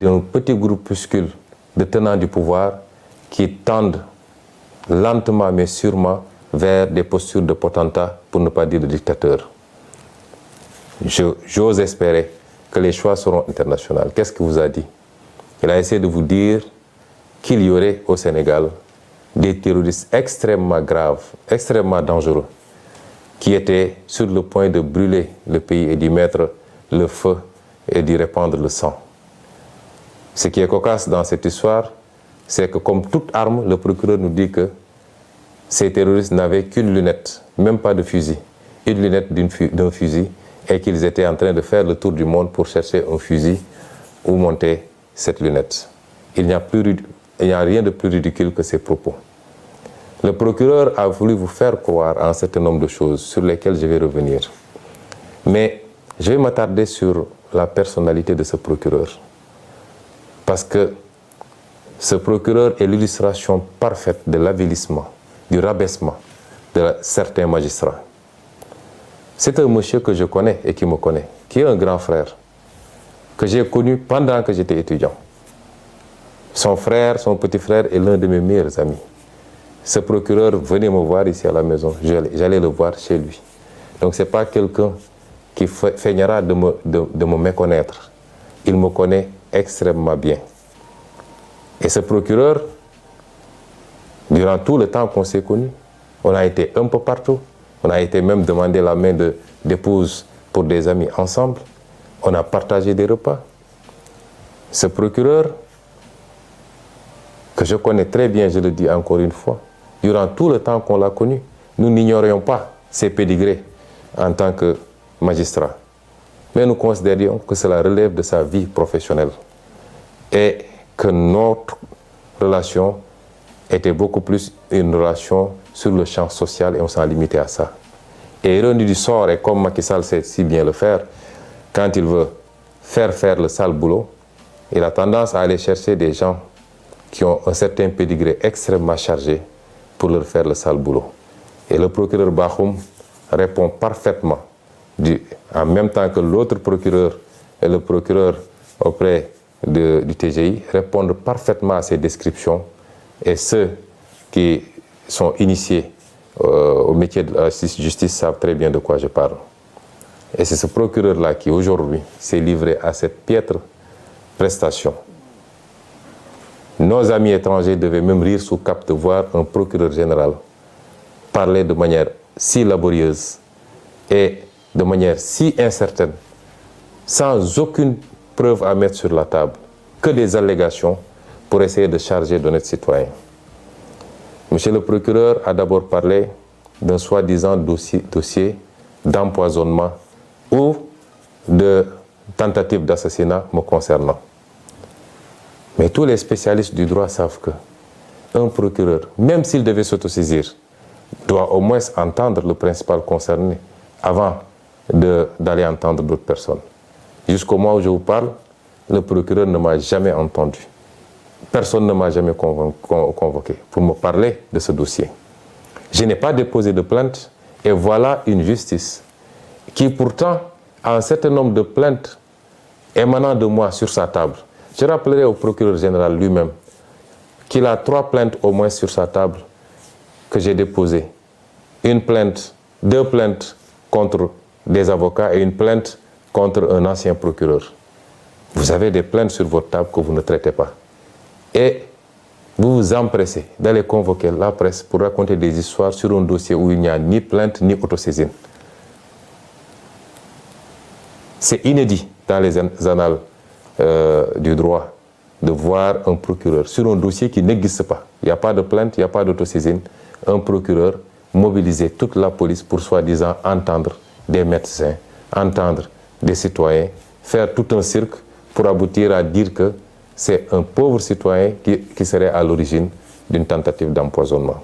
d'un petit groupuscule de tenants du pouvoir qui tendent lentement mais sûrement vers des postures de potentat, pour ne pas dire de dictateur. J'ose espérer que les choix seront internationaux. Qu'est-ce qu'il vous a dit? Il a essayé de vous dire qu'il y aurait au Sénégal des terroristes extrêmement graves, extrêmement dangereux, qui étaient sur le point de brûler le pays et d'y mettre le feu et d'y répandre le sang. Ce qui est cocasse dans cette histoire, c'est que comme toute arme, le procureur nous dit que ces terroristes n'avaient qu'une lunette, même pas de fusil, une lunette d'un fusil, et qu'ils étaient en train de faire le tour du monde pour chercher un fusil où monter cette lunette. Il n'y a rien de plus ridicule que ces propos. Le procureur a voulu vous faire croire à un certain nombre de choses sur lesquelles je vais revenir. Mais je vais m'attarder sur la personnalité de ce procureur. Parce que ce procureur est l'illustration parfaite de l'avilissement, du rabaissement de certains magistrats. C'est un monsieur que je connais et qui me connaît, qui est un grand frère, que j'ai connu pendant que j'étais étudiant. Son frère, son petit frère est l'un de mes meilleurs amis. Ce procureur venait me voir ici à la maison, j'allais le voir chez lui. Donc ce n'est pas quelqu'un qui feignera de me méconnaître. Il me connaît extrêmement bien. Et ce procureur, durant tout le temps qu'on s'est connus, on a été un peu partout. On a été même demander la main d'épouse pour des amis ensemble. On a partagé des repas. Ce procureur, que je connais très bien, je le dis encore une fois, durant tout le temps qu'on l'a connu, nous n'ignorions pas ses pédigrés en tant que magistrat. Mais nous considérions que cela relève de sa vie professionnelle et que notre relation était beaucoup plus une relation sur le champ social et on s'en limitait à ça. Et ironie du sort, et comme Macky Sall sait si bien le faire, quand il veut faire le sale boulot, il a tendance à aller chercher des gens qui ont un certain pédigré extrêmement chargé pour leur faire le sale boulot. Et le procureur Bakhoum répond parfaitement, en même temps que l'autre procureur et le procureur auprès du TGI répondent parfaitement à ces descriptions, et ceux qui sont initiés au métier de la justice savent très bien de quoi je parle. Et c'est ce procureur-là qui aujourd'hui s'est livré à cette piètre prestation. Nos amis étrangers devaient même rire sous cap de voir un procureur général parler de manière si laborieuse et de manière si incertaine, sans aucune preuve à mettre sur la table, que des allégations pour essayer de charger d'honnêtes citoyens. Monsieur le procureur a d'abord parlé d'un soi-disant dossier d'empoisonnement ou de tentative d'assassinat me concernant. Mais tous les spécialistes du droit savent qu'un procureur, même s'il devait s'autosaisir, doit au moins entendre le principal concerné avant d'aller entendre d'autres personnes. Jusqu'au moment où je vous parle, le procureur ne m'a jamais entendu. Personne ne m'a jamais convoqué pour me parler de ce dossier. Je n'ai pas déposé de plainte et voilà une justice qui pourtant a un certain nombre de plaintes émanant de moi sur sa table. Je rappellerai au procureur général lui-même qu'il a 3 plaintes au moins sur sa table que j'ai déposées. Une plainte, 2 plaintes contre des avocats et une plainte contre un ancien procureur. Vous avez des plaintes sur votre table que vous ne traitez pas. Et vous vous empressez d'aller convoquer la presse pour raconter des histoires sur un dossier où il n'y a ni plainte ni autosaisine. C'est inédit dans les annales du droit de voir un procureur sur un dossier qui n'existe pas. Il n'y a pas de plainte, il n'y a pas d'autosaisine. Un procureur mobiliser toute la police pour soi-disant entendre des médecins, entendre des citoyens, faire tout un cirque pour aboutir à dire que c'est un pauvre citoyen qui serait à l'origine d'une tentative d'empoisonnement.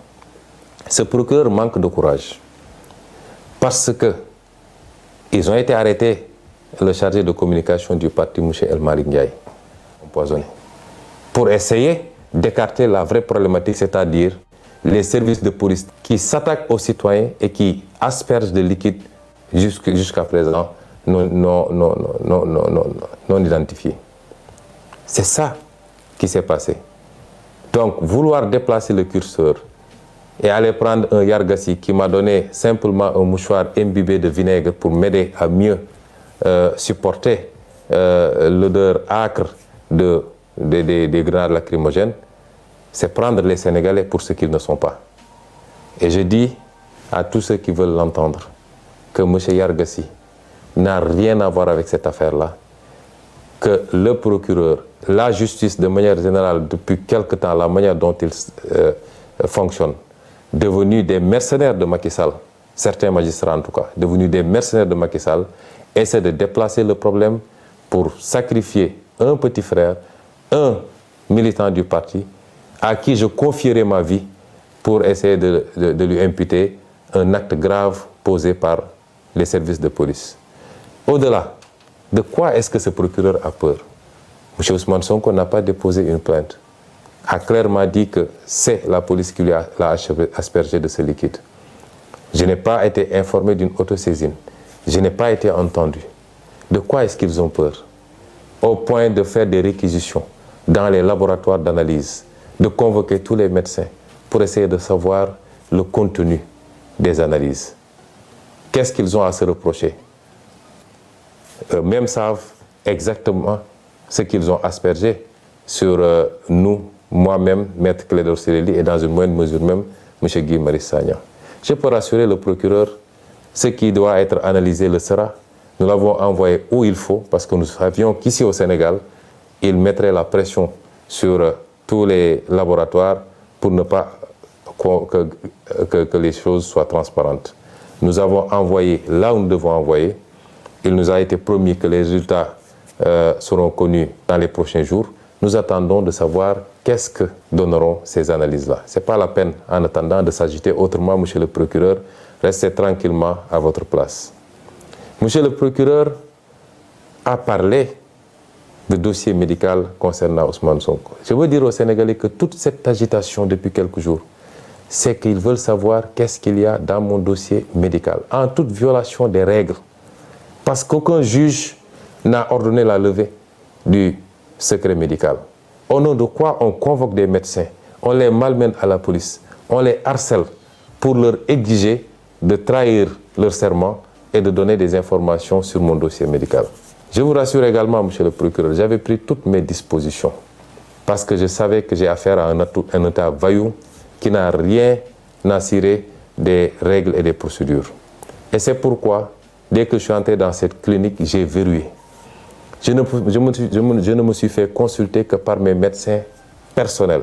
Ce procureur manque de courage parce que ils ont été arrêtés, le chargé de communication du parti, M. El Malick Ndiaye, empoisonné, pour essayer d'écarter la vraie problématique, c'est-à-dire les services de police qui s'attaquent aux citoyens et qui aspergent de liquide jusqu'à présent non identifiés. C'est ça qui s'est passé. Donc, vouloir déplacer le curseur et aller prendre un Yargassi qui m'a donné simplement un mouchoir imbibé de vinaigre pour m'aider à mieux supporter l'odeur âcre des grenades lacrymogènes, c'est prendre les Sénégalais pour ce qu'ils ne sont pas. Et je dis à tous ceux qui veulent l'entendre que M. Yargassi n'a rien à voir avec cette affaire-là, que le procureur, la justice de manière générale, depuis quelque temps, la manière dont ils fonctionnent, devenus des mercenaires de Macky Sall, certains magistrats en tout cas, devenus des mercenaires de Macky Sall, essaient de déplacer le problème pour sacrifier un petit frère, un militant du parti, à qui je confierai ma vie pour essayer de lui imputer un acte grave posé par les services de police. Au-delà, de quoi est-ce que ce procureur a peur? M. Ousmane Sonko n'a pas déposé une plainte, a clairement dit que c'est la police qui l'a aspergé de ce liquide. Je n'ai pas été informé d'une autosaisine. Je n'ai pas été entendu. De quoi est-ce qu'ils ont peur? Au point de faire des réquisitions dans les laboratoires d'analyse, de convoquer tous les médecins pour essayer de savoir le contenu des analyses. Qu'est-ce qu'ils ont à se reprocher? Eux-mêmes savent exactement ce qu'ils ont aspergé sur nous, moi-même, Maître Clédor Ciré Ly, et dans une moindre mesure même, M. Guy Marius Sagna. Je peux rassurer le procureur, ce qui doit être analysé le sera. Nous l'avons envoyé où il faut, parce que nous savions qu'ici au Sénégal, il mettrait la pression sur tous les laboratoires pour ne pas que les choses soient transparentes. Nous avons envoyé là où nous devons envoyer. Il nous a été promis que les résultats seront connus dans les prochains jours. Nous attendons de savoir qu'est-ce que donneront ces analyses-là. Ce n'est pas la peine, en attendant, de s'agiter autrement, monsieur le procureur. Restez tranquillement à votre place. Monsieur le procureur a parlé de dossier médical concernant Ousmane Sonko. Je veux dire aux Sénégalais que toute cette agitation depuis quelques jours, c'est qu'ils veulent savoir qu'est-ce qu'il y a dans mon dossier médical, en toute violation des règles. Parce qu'aucun juge n'a ordonné la levée du secret médical. Au nom de quoi on convoque des médecins, on les malmène à la police, on les harcèle pour leur exiger de trahir leur serment et de donner des informations sur mon dossier médical. Je vous rassure également, monsieur le procureur, j'avais pris toutes mes dispositions parce que je savais que j'ai affaire à un État vaillou qui n'a rien à cirer des règles et des procédures. Et c'est pourquoi, dès que je suis entré dans cette clinique, j'ai verrouillé. Je ne me suis fait consulter que par mes médecins personnels,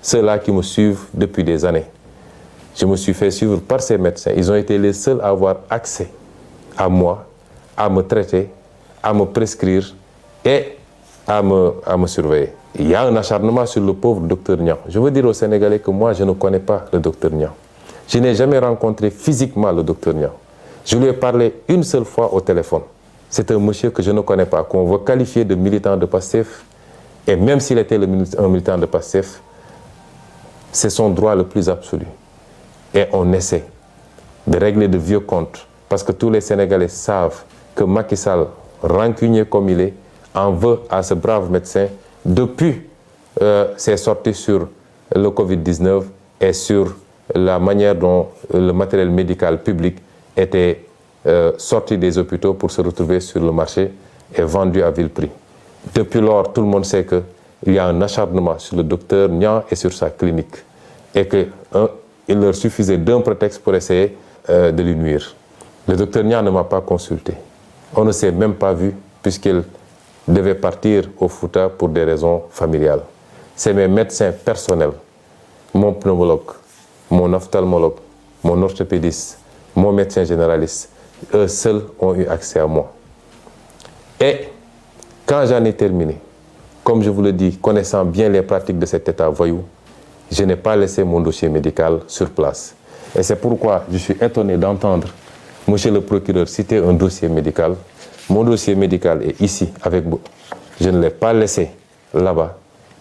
ceux-là qui me suivent depuis des années. Je me suis fait suivre par ces médecins. Ils ont été les seuls à avoir accès à moi, à me traiter, à me prescrire et à me surveiller. Il y a un acharnement sur le pauvre docteur Niang. Je veux dire aux Sénégalais que moi, je ne connais pas le docteur Niang. Je n'ai jamais rencontré physiquement le docteur Niang. Je lui ai parlé une seule fois au téléphone. C'est un monsieur que je ne connais pas, qu'on veut qualifier de militant de Pastef. Et même s'il était un militant de Pastef, c'est son droit le plus absolu. Et on essaie de régler de vieux comptes. Parce que tous les Sénégalais savent que Macky Sall, rancunier comme il est, en veut à ce brave médecin depuis ses sorties sur le Covid-19 et sur la manière dont le matériel médical public était sorti des hôpitaux pour se retrouver sur le marché et vendu à vil prix. Depuis lors, tout le monde sait qu'il y a un acharnement sur le docteur Niang et sur sa clinique et qu'il leur suffisait d'un prétexte pour essayer de lui nuire. Le docteur Niang ne m'a pas consulté. On ne s'est même pas vu puisqu'il devait partir au Fouta pour des raisons familiales. C'est mes médecins personnels, mon pneumologue, mon ophtalmologue, mon orthopédiste, mon médecin généraliste, eux seuls ont eu accès à moi. Et quand j'en ai terminé, comme je vous le dis, connaissant bien les pratiques de cet État voyou, je n'ai pas laissé mon dossier médical sur place. Et c'est pourquoi je suis étonné d'entendre monsieur le procureur citer un dossier médical. Mon dossier médical est ici avec vous. Je ne l'ai pas laissé là-bas.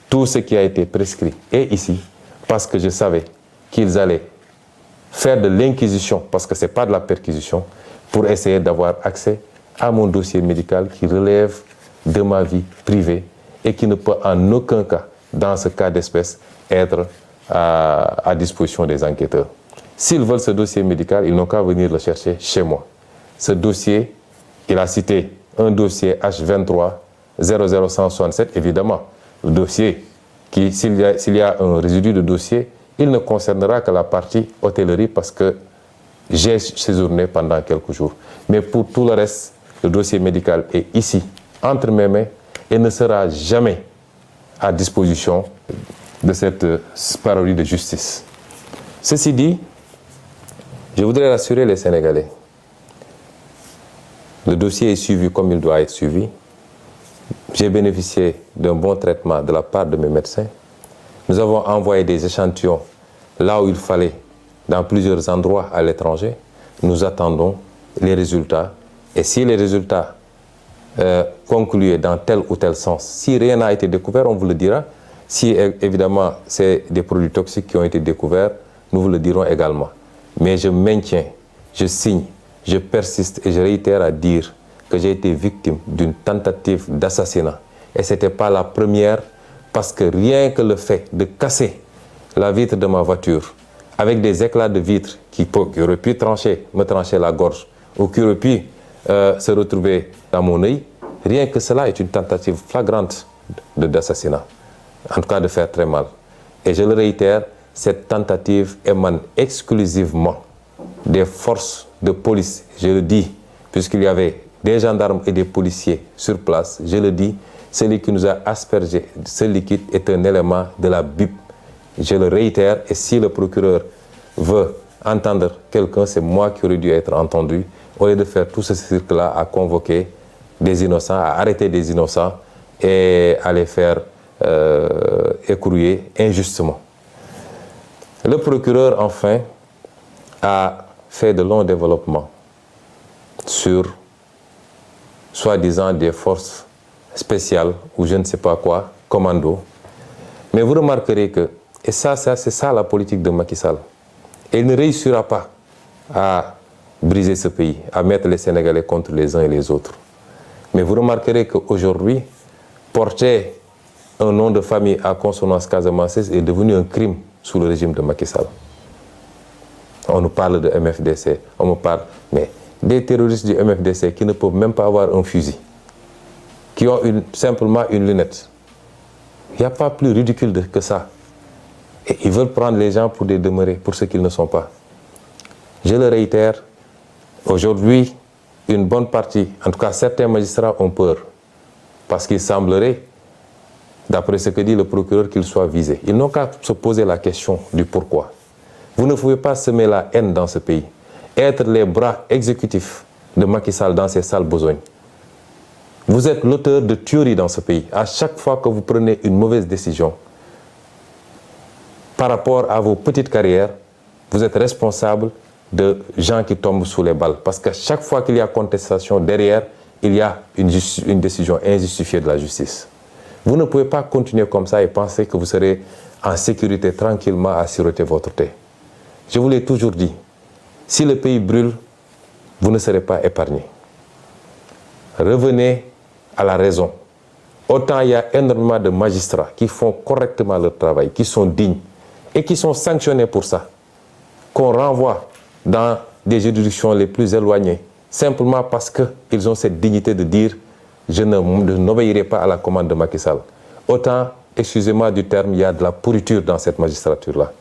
Tout ce qui a été prescrit est ici parce que je savais qu'ils allaient faire de l'inquisition, parce que ce n'est pas de la perquisition, pour essayer d'avoir accès à mon dossier médical qui relève de ma vie privée et qui ne peut en aucun cas, dans ce cas d'espèce, être à disposition des enquêteurs. S'ils veulent ce dossier médical, ils n'ont qu'à venir le chercher chez moi. Ce dossier, il a cité un dossier H23 00167, évidemment. Le dossier, s'il y a un résidu de dossier, il ne concernera que la partie hôtellerie parce que j'ai séjourné pendant quelques jours. Mais pour tout le reste, le dossier médical est ici, entre mes mains, et ne sera jamais à disposition de cette parodie de justice. Ceci dit, je voudrais rassurer les Sénégalais. Le dossier est suivi comme il doit être suivi. J'ai bénéficié d'un bon traitement de la part de mes médecins. Nous avons envoyé des échantillons là où il fallait, dans plusieurs endroits à l'étranger. Nous attendons les résultats. Et si les résultats concluent dans tel ou tel sens, si rien n'a été découvert, on vous le dira. Si évidemment c'est des produits toxiques qui ont été découverts, nous vous le dirons également. Mais je maintiens, je signe, je persiste et je réitère à dire que j'ai été victime d'une tentative d'assassinat. Et ce n'était pas la première, parce que rien que le fait de casser la vitre de ma voiture avec des éclats de vitre qui auraient pu me trancher la gorge ou qui auraient pu se retrouver dans mon œil, rien que cela est une tentative flagrante d'assassinat. En tout cas de faire très mal. Et je le réitère, cette tentative émane exclusivement des forces de police. Je le dis, puisqu'il y avait des gendarmes et des policiers sur place, je le dis, celui qui nous a aspergé ce liquide est un élément de la BIP. Je le réitère, et si le procureur veut entendre quelqu'un, c'est moi qui aurais dû être entendu, au lieu de faire tout ce cirque-là à convoquer des innocents, à arrêter des innocents et à les faire écrouiller injustement. Le procureur, enfin, a fait de longs développements sur, soi-disant, des forces spéciales ou je ne sais pas quoi, commando. Mais vous remarquerez que, et ça c'est ça la politique de Macky Sall, et il ne réussira pas à briser ce pays, à mettre les Sénégalais contre les uns et les autres. Mais vous remarquerez qu'aujourd'hui, porter un nom de famille à consonance casamançaise est devenu un crime sous le régime de Macky Sall. On nous parle de MFDC, on me parle, mais des terroristes du MFDC qui ne peuvent même pas avoir un fusil, qui ont simplement une lunette. Il n'y a pas plus ridicule que ça. Et ils veulent prendre les gens pour des demeurés, pour ce qu'ils ne sont pas. Je le réitère, aujourd'hui, une bonne partie, en tout cas certains magistrats ont peur, parce qu'il semblerait, d'après ce que dit le procureur, qu'ils soient visés. Ils n'ont qu'à se poser la question du pourquoi. Vous ne pouvez pas semer la haine dans ce pays, être les bras exécutifs de Macky Sall dans ses sales besognes. Vous êtes l'auteur de tueries dans ce pays. À chaque fois que vous prenez une mauvaise décision par rapport à vos petites carrières, vous êtes responsable de gens qui tombent sous les balles. Parce qu'à chaque fois qu'il y a contestation derrière, il y a une décision injustifiée de la justice. Vous ne pouvez pas continuer comme ça et penser que vous serez en sécurité tranquillement à siroter votre thé. Je vous l'ai toujours dit, si le pays brûle, vous ne serez pas épargné. Revenez à la raison. Autant il y a énormément de magistrats qui font correctement leur travail, qui sont dignes et qui sont sanctionnés pour ça, qu'on renvoie dans des juridictions les plus éloignées, simplement parce qu'ils ont cette dignité de dire « je n'obéirai pas à la commande de Macky Sall ». Autant, excusez-moi du terme, il y a de la pourriture dans cette magistrature-là.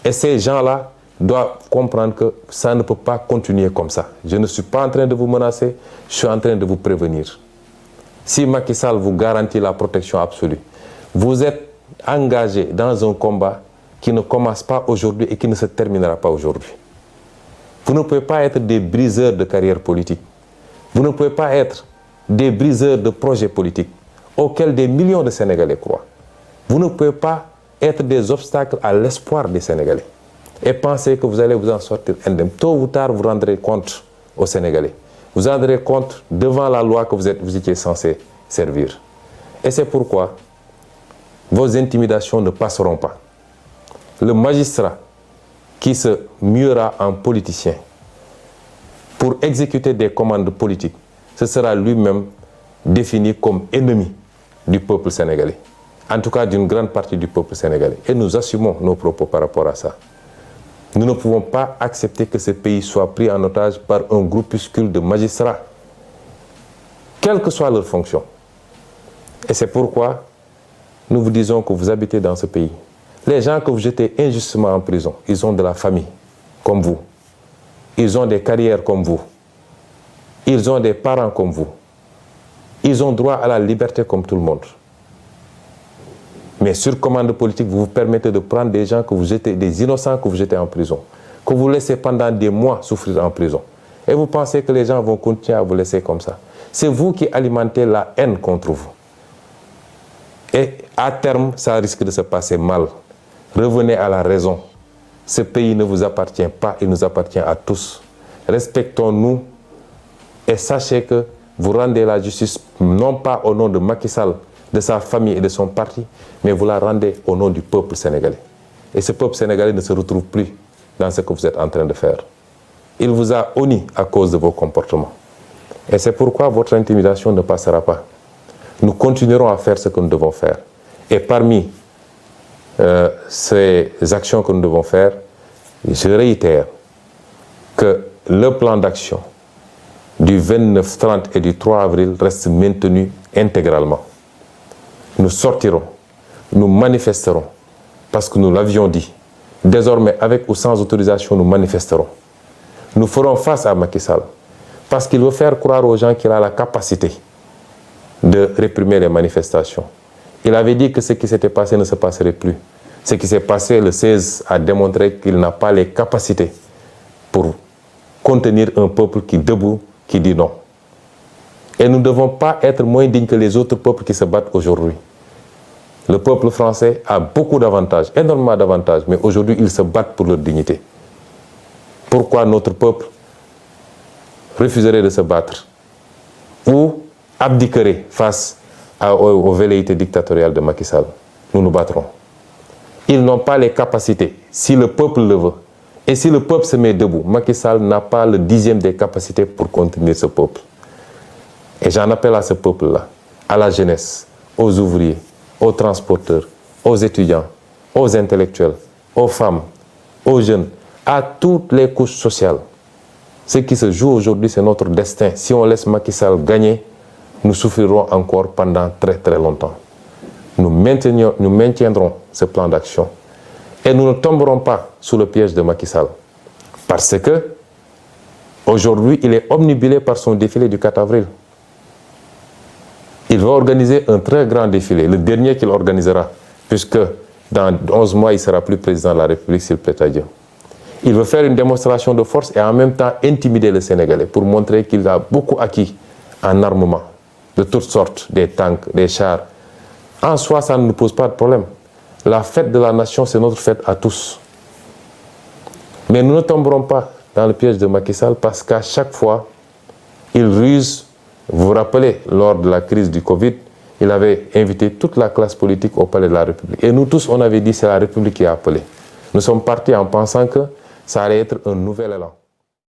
Et ces gens-là doivent comprendre que ça ne peut pas continuer comme ça. Je ne suis pas en train de vous menacer, je suis en train de vous prévenir. Si Macky Sall vous garantit la protection absolue, vous êtes engagé dans un combat qui ne commence pas aujourd'hui et qui ne se terminera pas aujourd'hui. Vous ne pouvez pas être des briseurs de carrière politique. Vous ne pouvez pas être des briseurs de projets politiques auxquels des millions de Sénégalais croient. Vous ne pouvez pas être des obstacles à l'espoir des Sénégalais et penser que vous allez vous en sortir indemne. Tôt ou tard, vous rendrez compte aux Sénégalais. Vous rendrez compte devant la loi que vous étiez censé servir. Et c'est pourquoi vos intimidations ne passeront pas. Le magistrat qui se muera en politicien pour exécuter des commandes politiques, ce sera lui-même défini comme ennemi du peuple sénégalais. En tout cas, d'une grande partie du peuple sénégalais. Et nous assumons nos propos par rapport à ça. Nous ne pouvons pas accepter que ce pays soit pris en otage par un groupuscule de magistrats, quelle que soit leur fonction. Et c'est pourquoi nous vous disons que vous habitez dans ce pays. Les gens que vous jetez injustement en prison, ils ont de la famille, comme vous. Ils ont des carrières comme vous. Ils ont des parents comme vous. Ils ont droit à la liberté comme tout le monde. Mais sur commande politique, vous vous permettez de prendre des gens que vous jetez, des innocents que vous jetez en prison, que vous laissez pendant des mois souffrir en prison. Et vous pensez que les gens vont continuer à vous laisser comme ça. C'est vous qui alimentez la haine contre vous. Et à terme, ça risque de se passer mal. Revenez à la raison. Ce pays ne vous appartient pas, il nous appartient à tous. Respectons-nous et sachez que vous rendez la justice non pas au nom de Macky Sall, de sa famille et de son parti, mais vous la rendez au nom du peuple sénégalais. Et ce peuple sénégalais ne se retrouve plus dans ce que vous êtes en train de faire. Il vous a honni à cause de vos comportements. Et c'est pourquoi votre intimidation ne passera pas. Nous continuerons à faire ce que nous devons faire. Et parmi ces actions que nous devons faire, je réitère que le plan d'action du 29, 30 et du 3 avril reste maintenu intégralement. Nous sortirons, nous manifesterons, parce que nous l'avions dit. Désormais, avec ou sans autorisation, nous manifesterons. Nous ferons face à Macky Sall, parce qu'il veut faire croire aux gens qu'il a la capacité de réprimer les manifestations. Il avait dit que ce qui s'était passé ne se passerait plus. Ce qui s'est passé le 16 a démontré qu'il n'a pas les capacités pour contenir un peuple qui est debout, qui dit non. Et nous ne devons pas être moins dignes que les autres peuples qui se battent aujourd'hui. Le peuple français a beaucoup d'avantages, énormément d'avantages, mais aujourd'hui, ils se battent pour leur dignité. Pourquoi notre peuple refuserait de se battre ou abdiquerait face aux velléités dictatoriales de Macky Sall? Nous nous battrons. Ils n'ont pas les capacités, si le peuple le veut. Et si le peuple se met debout, Macky Sall n'a pas le 10e des capacités pour contenir ce peuple. Et j'en appelle à ce peuple-là, à la jeunesse, aux ouvriers, aux transporteurs, aux étudiants, aux intellectuels, aux femmes, aux jeunes, à toutes les couches sociales. Ce qui se joue aujourd'hui, c'est notre destin. Si on laisse Macky Sall gagner, nous souffrirons encore pendant très très longtemps. Nous maintiendrons ce plan d'action. Et nous ne tomberons pas sous le piège de Macky Sall. Parce que, aujourd'hui, il est omnibulé par son défilé du 4 avril. Il va organiser un très grand défilé, le dernier qu'il organisera, puisque dans 11 mois, il ne sera plus président de la République, s'il plaît à Dieu. Il veut faire une démonstration de force et en même temps intimider le Sénégalais pour montrer qu'il a beaucoup acquis en armement, de toutes sortes, des tanks, des chars. En soi, ça ne nous pose pas de problème. La fête de la nation, c'est notre fête à tous. Mais nous ne tomberons pas dans le piège de Macky Sall parce qu'à chaque fois, il ruse. Vous vous rappelez, lors de la crise du Covid, il avait invité toute la classe politique au palais de la République. Et nous tous, on avait dit c'est la République qui a appelé. Nous sommes partis en pensant que ça allait être un nouvel élan.